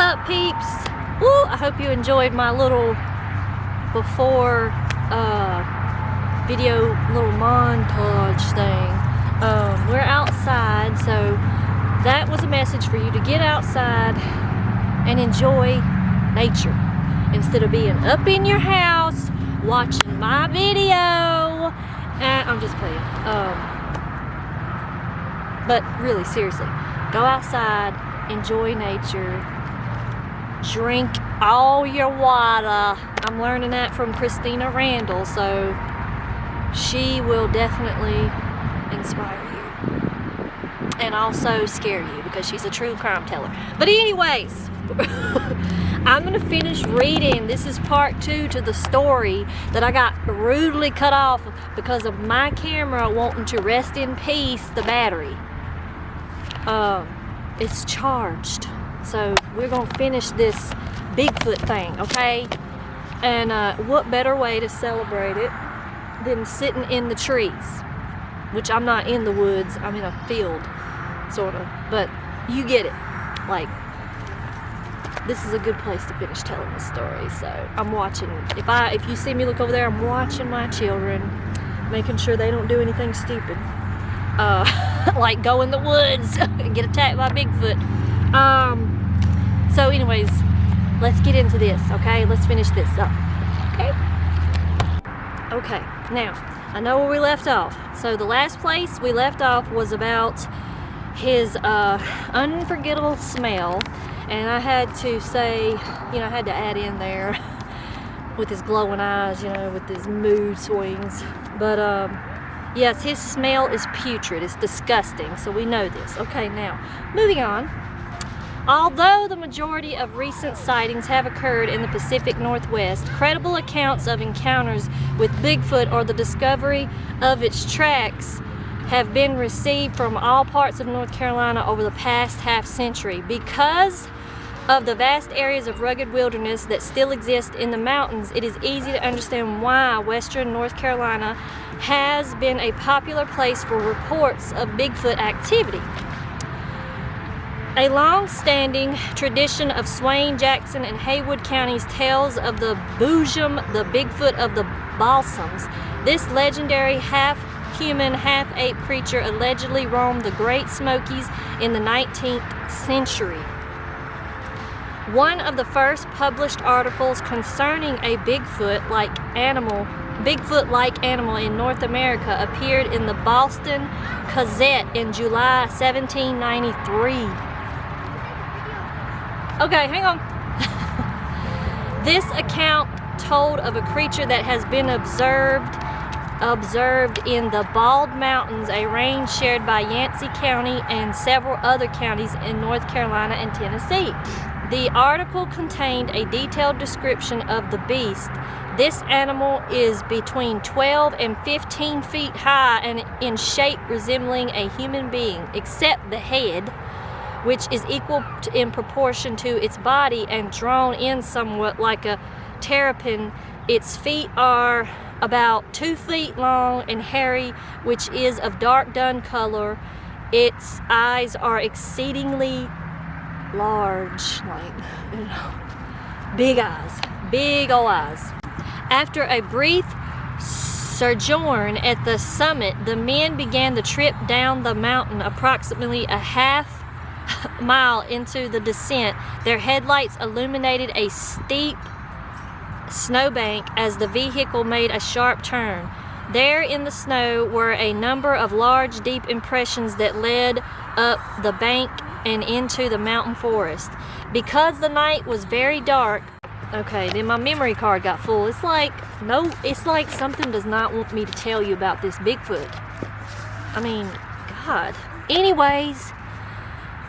up, peeps? Woo, I hope you enjoyed my little before video, little montage thing. We're outside, so that was a message for you to get outside and enjoy nature instead of being up in your house watching my video. I'm just playing. But really, seriously, go outside, enjoy nature, drink all your water. I'm learning that from Christina Randall, so she will definitely inspire you and also scare you because she's a true crime teller. But anyways, I'm gonna finish reading. This is part 2 to the story that I got rudely cut off because of my camera wanting to rest in peace, the battery. It's charged. So we're gonna finish this Bigfoot thing, okay? And what better way to celebrate it than sitting in the trees? Which I'm not in the woods, I'm in a field, sort of. But you get it. Like, this is a good place to finish telling the story. So I'm watching. If you see me look over there, I'm watching my children, making sure they don't do anything stupid. Like go in the woods and get attacked by Bigfoot. So anyways, let's get into this, okay? Let's finish this up, okay? Okay, now, I know where we left off. So the last place we left off was about his unforgettable smell. And I had to say, you know, I had to add in there with his glowing eyes, you know, with his mood swings. But yes, his smell is putrid. It's disgusting, so we know this. Okay, now, moving on. Although the majority of recent sightings have occurred in the Pacific Northwest, credible accounts of encounters with Bigfoot or the discovery of its tracks have been received from all parts of North Carolina over the past half-century. Because of the vast areas of rugged wilderness that still exist in the mountains, it is easy to understand why western North Carolina has been a popular place for reports of Bigfoot activity. A long-standing tradition of Swain, Jackson, and Haywood counties tells of the Boojum, the Bigfoot of the Balsams. This legendary half-human, half-ape creature allegedly roamed the Great Smokies in the 19th century. One of the first published articles concerning a Bigfoot-like animal in North America appeared in the Boston Gazette in July 1793. Okay, hang on. This account told of a creature that has been observed in the Bald Mountains, a range shared by Yancey County and several other counties in North Carolina and Tennessee. The article contained a detailed description of the beast. This animal is between 12 and 15 feet high and in shape resembling a human being, except the head, which is equal in proportion to its body and drawn in somewhat like a terrapin. Its feet are about 2 feet long and hairy, which is of dark dun color. Its eyes are exceedingly large, like, you know, big eyes, big old eyes. After a brief sojourn at the summit, the men began the trip down the mountain. Approximately a half mile into the descent, their headlights illuminated a steep snowbank as the vehicle made a sharp turn. There in the snow were a number of large, deep impressions that led up the bank and into the mountain forest. Because the night was very dark, okay, then my memory card got full. It's like something does not want me to tell you about this Bigfoot. I mean, God. Anyways,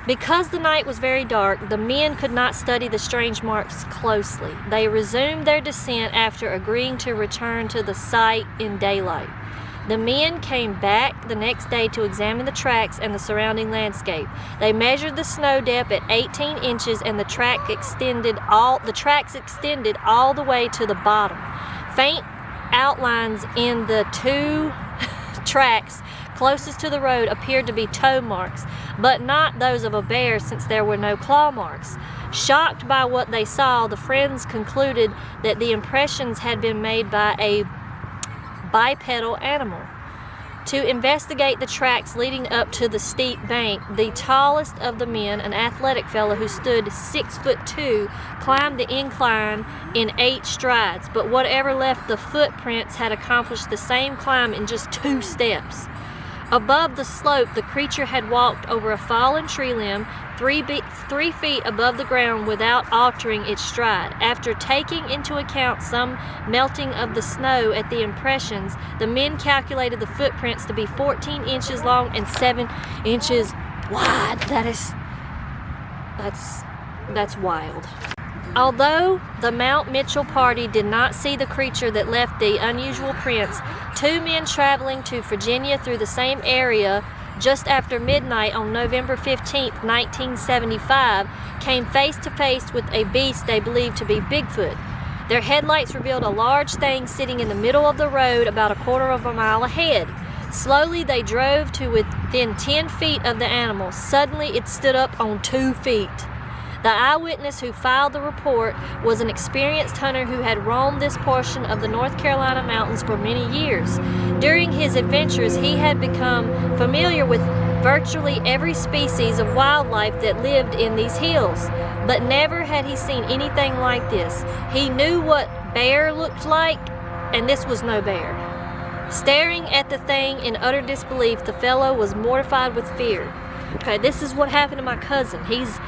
because the night was very dark, the men could not study the strange marks closely. They resumed their descent after agreeing to return to the site in daylight. The men came back the next day to examine the tracks and the surrounding landscape. They measured the snow depth at 18 inches and the tracks extended all the way to the bottom. Faint outlines in the two tracks closest to the road appeared to be toe marks, but not those of a bear since there were no claw marks. Shocked by what they saw, the friends concluded that the impressions had been made by a bipedal animal. To investigate the tracks leading up to the steep bank, the tallest of the men, an athletic fellow who stood 6'2", climbed the incline in 8 strides, but whatever left the footprints had accomplished the same climb in just 2 steps. Above the slope, the creature had walked over a fallen tree limb 3 feet above the ground without altering its stride. After taking into account some melting of the snow at the impressions, the men calculated the footprints to be 14 inches long and 7 inches wide. That's wild. Although the Mount Mitchell party did not see the creature that left the unusual prints, 2 men traveling to Virginia through the same area just after midnight on November 15, 1975, came face to face with a beast they believed to be Bigfoot. Their headlights revealed a large thing sitting in the middle of the road about a quarter of a mile ahead. Slowly they drove to within 10 feet of the animal. Suddenly it stood up on 2 feet. The eyewitness who filed the report was an experienced hunter who had roamed this portion of the North Carolina mountains for many years. During his adventures, he had become familiar with virtually every species of wildlife that lived in these hills, but never had he seen anything like this. He knew what bear looked like, and this was no bear. Staring at the thing in utter disbelief, the fellow was mortified with fear. Okay, this is what happened to my cousin. He's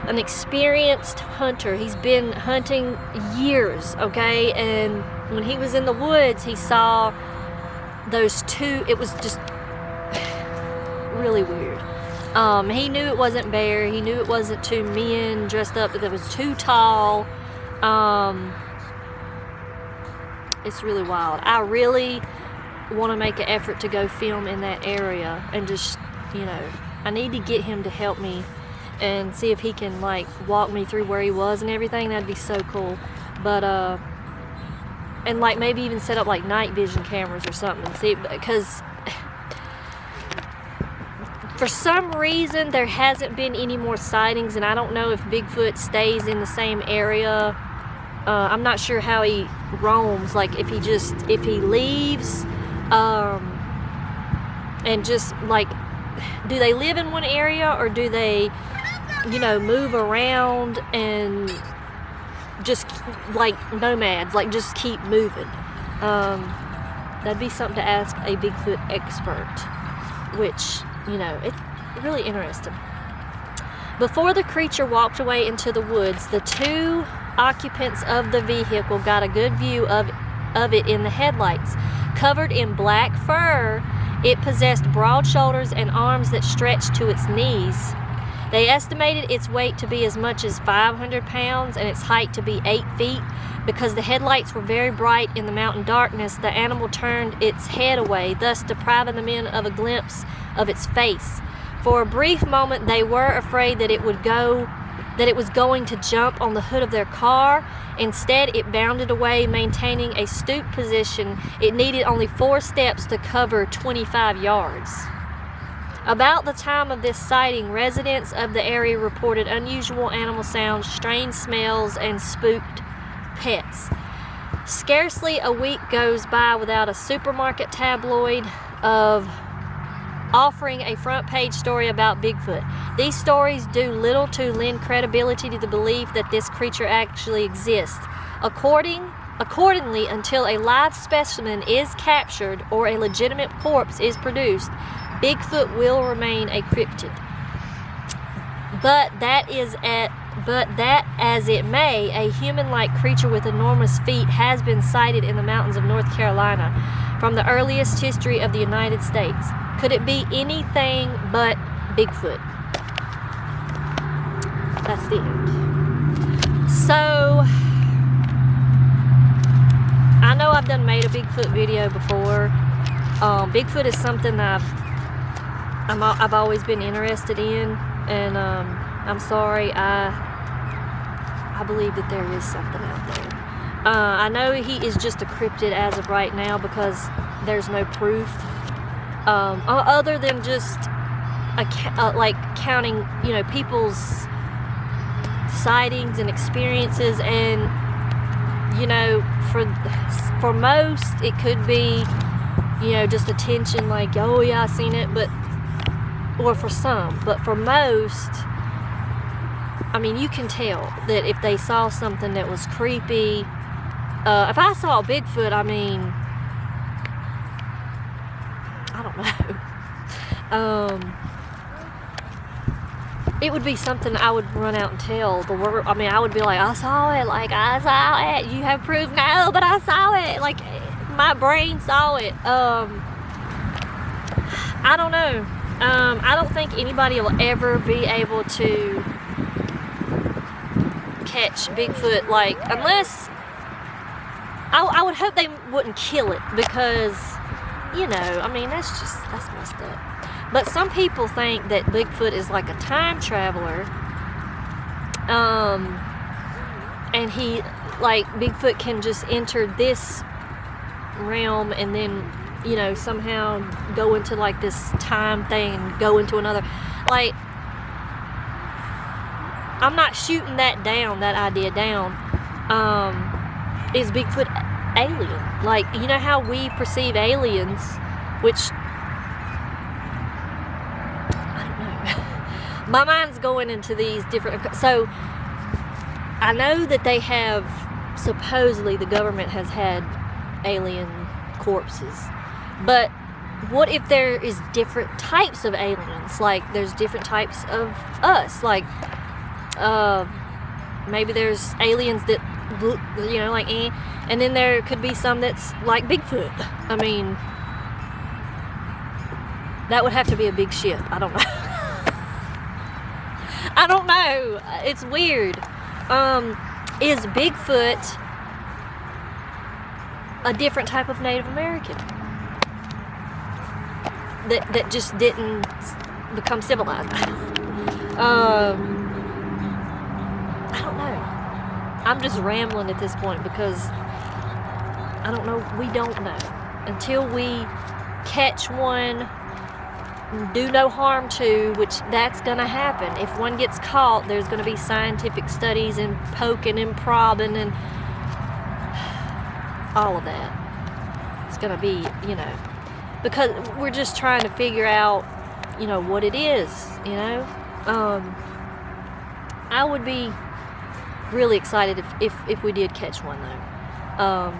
an experienced hunter. He's been hunting years, okay? And when he was in the woods, he saw those 2, it was just really weird. He knew it wasn't bear. He knew it wasn't 2 men dressed up, but it was too tall. It's really wild. I really want to make an effort to go film in that area and just, I need to get him to help me and see if he can walk me through where he was and everything. That'd be so cool. But and maybe even set up night vision cameras or something. See, because for some reason there hasn't been any more sightings, and I don't know if Bigfoot stays in the same area. I'm not sure how he roams. If he leaves, and just do they live in one area, or do they move around and just nomads, just keep moving? That'd be something to ask a Bigfoot expert, which, it's really interesting. Before the creature walked away into the woods, the 2 occupants of the vehicle got a good view of it in the headlights. Covered in black fur, it possessed broad shoulders and arms that stretched to its knees. They estimated its weight to be as much as 500 pounds and its height to be 8 feet. Because the headlights were very bright in the mountain darkness, the animal turned its head away, thus depriving the men of a glimpse of its face. For a brief moment, they were afraid that it was going to jump on the hood of their car. Instead, it bounded away, maintaining a stooped position. It needed only 4 steps to cover 25 yards. About the time of this sighting, residents of the area reported unusual animal sounds, strange smells, and spooked pets. Scarcely a week goes by without a supermarket tabloid offering a front page story about Bigfoot. These stories do little to lend credibility to the belief that this creature actually exists. Accordingly, until a live specimen is captured or a legitimate corpse is produced, Bigfoot will remain a cryptid. But that as it may, a human-like creature with enormous feet has been sighted in the mountains of North Carolina from the earliest history of the United States. Could it be anything but Bigfoot? That's the end. So, I know I've made a Bigfoot video before. Bigfoot is something I've always been interested in, and I'm sorry, I believe that there is something out there. I know he is just a cryptid as of right now because there's no proof other than just like counting, you know, people's sightings and experiences. And you know, for most it could be, you know, just attention, like, oh yeah, I seen it, or for some, but for most, I mean, you can tell that if they saw something that was creepy. If I saw a Bigfoot, I mean, I don't know. It would be something I would run out and tell the world. I mean, I would be like, I saw it. Like, I saw it. You have proof? No, but I saw it. Like, my brain saw it. I don't know. I don't think anybody will ever be able to catch Bigfoot, like, unless, I would hope they wouldn't kill it, because, you know, I mean, that's messed up. But some people think that Bigfoot is like a time traveler, and he, like, Bigfoot can just enter this realm and then, you know, somehow go into like this time thing and go into another. Like, I'm not shooting that idea down. Is Bigfoot alien? Like, you know how we perceive aliens, which, I don't know. My mind's going into these different, so I know that they have, supposedly the government has had alien corpses, but what if there is different types of aliens? Like, there's different types of us, like, maybe there's aliens that look, you know, like, and then there could be some that's like Bigfoot. I mean, that would have to be a big shift. I don't know. I don't know. It's weird. Is Bigfoot a different type of Native American that just didn't become civilized? I don't know. I'm just rambling at this point because I don't know. We don't know until we catch one, do no harm to, which that's going to happen. If one gets caught, there's going to be scientific studies and poking and probbing and all of that. It's going to be, you know, because we're just trying to figure out, you know, what it is, you know. I would be really excited if we did catch one, though.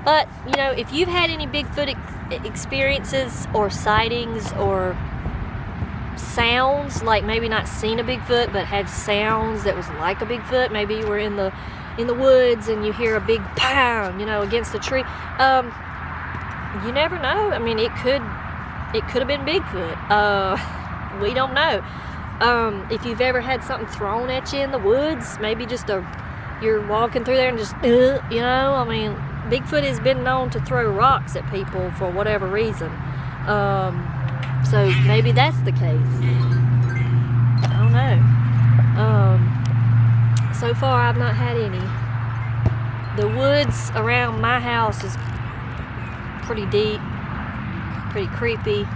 But, you know, if you've had any Bigfoot experiences or sightings or sounds, like maybe not seen a Bigfoot but had sounds that was like a Bigfoot, maybe you were in the woods and you hear a big pound, you know, against a tree, you never know. I mean, it could have been Bigfoot. We don't know. If you've ever had something thrown at you in the woods, maybe just you're walking through there and just, you know, I mean, Bigfoot has been known to throw rocks at people for whatever reason. So maybe that's the case. I don't know. So far, I've not had any. The woods around my house is pretty deep, pretty creepy.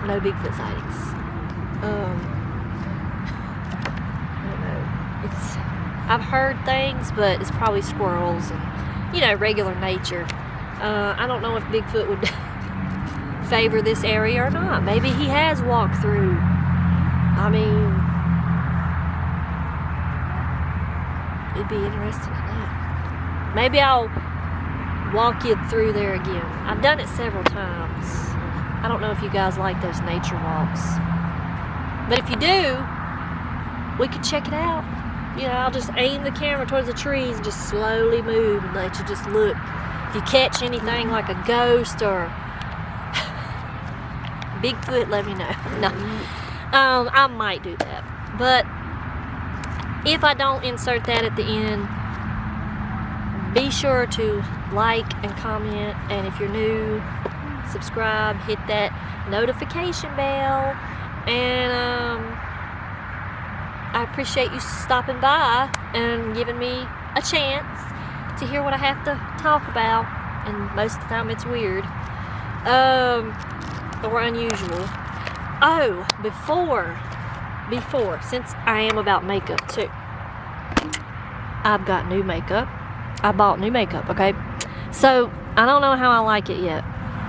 No Bigfoot sightings. I don't know. I've heard things, but it's probably squirrels and, you know, regular nature. I don't know if Bigfoot would favor this area or not. Maybe he has walked through. I mean, it'd be interesting to know. Maybe I'll walk you through there again. I've done it several times. I don't know if you guys like those nature walks. But if you do, we could check it out. You know, I'll just aim the camera towards the trees and just slowly move and let you just look. If you catch anything like a ghost or Bigfoot, let me know. No. I might do that. But if I don't insert that at the end, be sure to like and comment. And if you're new, subscribe, hit that notification bell. And I appreciate you stopping by and giving me a chance to hear what I have to talk about. And most of the time it's weird. or unusual. Oh, before, since I am about makeup too, I've got new makeup. I bought new makeup, okay? So, I don't know how I like it yet.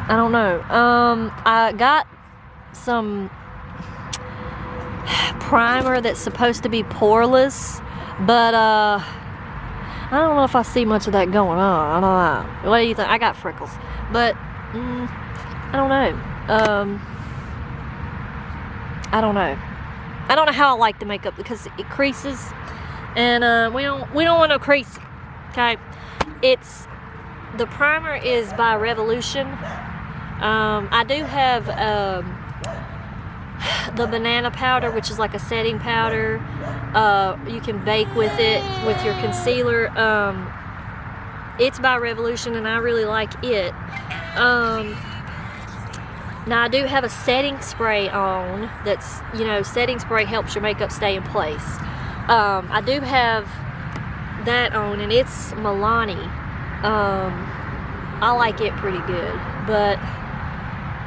I don't know. I got some primer that's supposed to be poreless, but I don't know if I see much of that going on. I don't know. What do you think? I got freckles, but I don't know. I don't know. I don't know how I like the makeup because it creases, and we don't want no crease. Okay, the primer is by Revolution. I do have the banana powder, which is like a setting powder. You can bake with it with your concealer. It's by Revolution, and I really like it. Now I do have a setting spray on. That's, setting spray helps your makeup stay in place. I do have that on, and it's Milani. I like it pretty good, but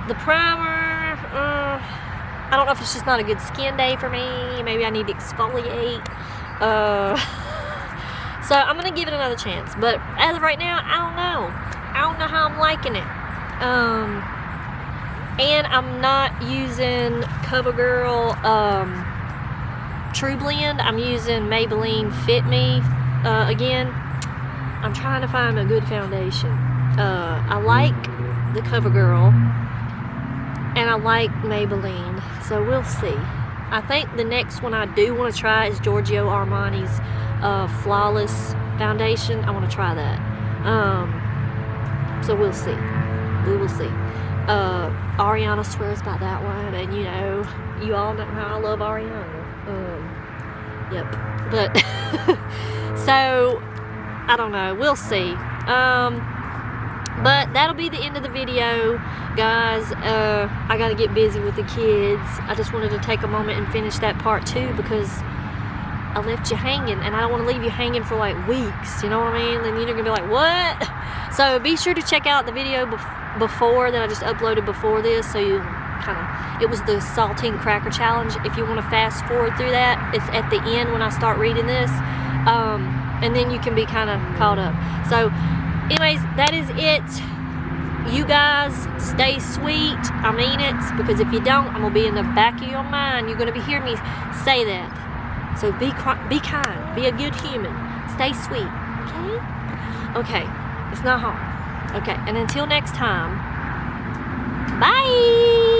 the primer, I don't know if it's just not a good skin day for me. Maybe I need to exfoliate. So I'm gonna give it another chance, but as of right now, I don't know how I'm liking it. And I'm not using CoverGirl True Blend. I'm using Maybelline Fit Me again. I'm trying to find a good foundation. I like the CoverGirl, and I like Maybelline, so we'll see. I think the next one I do want to try is Giorgio Armani's Flawless Foundation. I want to try that. So we'll see. We will see. Ariana swears by that one, and you all know how I love Ariana. Yep. But so I don't know. We'll see. But that'll be the end of the video, guys. I gotta get busy with the kids. I just wanted to take a moment and finish that part 2 because I left you hanging, and I don't want to leave you hanging for like weeks. You know what I mean? Then you're gonna be like, what? So be sure to check out the video before that I just uploaded before this, so you it was the Saltine Cracker challenge. If you want to fast forward through that, it's at the end when I start reading this, and then you can be kind of caught up. So anyways, that is it. You guys stay sweet. I mean it, because if you don't, I'm gonna be in the back of your mind. You're gonna be hearing me say that. So be kind, be a good human, stay sweet, okay? It's not hard. Okay, and until next time, bye!